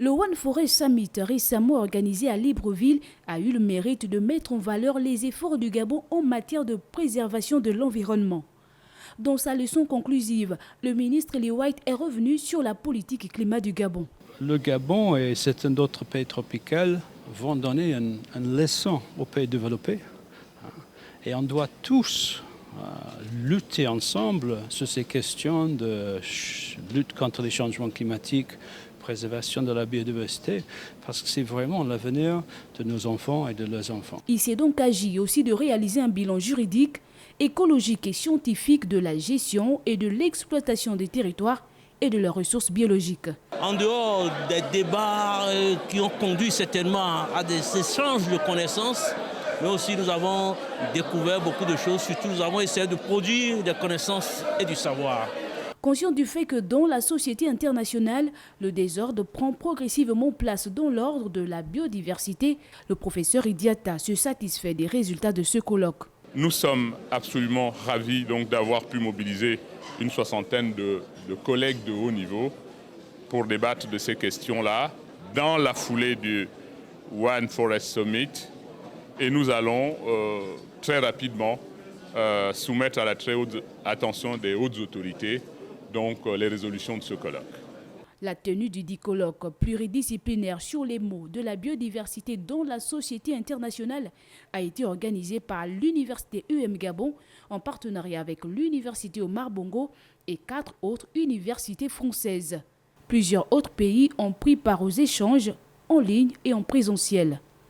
Le One Forest Summit, récemment organisé à Libreville, a eu le mérite de mettre en valeur les efforts du Gabon en matière de préservation de l'environnement. Dans sa leçon conclusive, le ministre Lee White est revenu sur la politique climat du Gabon. Le Gabon et certains autres pays tropicaux vont donner une leçon aux pays développés. Et on doit tous lutter ensemble sur ces questions de lutte contre les changements climatiques, préservation de la biodiversité, parce que c'est vraiment l'avenir de nos enfants et de leurs enfants. Il s'est donc agi aussi de réaliser un bilan juridique, écologique et scientifique de la gestion et de l'exploitation des territoires et de leurs ressources biologiques. En dehors des débats qui ont conduit certainement à des échanges de connaissances, mais aussi nous avons découvert beaucoup de choses, surtout nous avons essayé de produire des connaissances et du savoir. Conscient du fait que dans la société internationale, le désordre prend progressivement place dans l'ordre de la biodiversité, le professeur Idiata se satisfait des résultats de ce colloque. Nous sommes absolument ravis d'avoir pu mobiliser une soixantaine de collègues de haut niveau pour débattre de ces questions-là dans la foulée du One Forest Summit. Et nous allons très rapidement soumettre à la très haute attention des hautes autorités les résolutions de ce colloque. La tenue du dit colloque pluridisciplinaire sur les maux de la biodiversité dans la société internationale a été organisée par l'Université UM Gabon en partenariat avec l'Université Omar Bongo et 4 autres universités françaises. Plusieurs autres pays ont pris part aux échanges en ligne et en présentiel.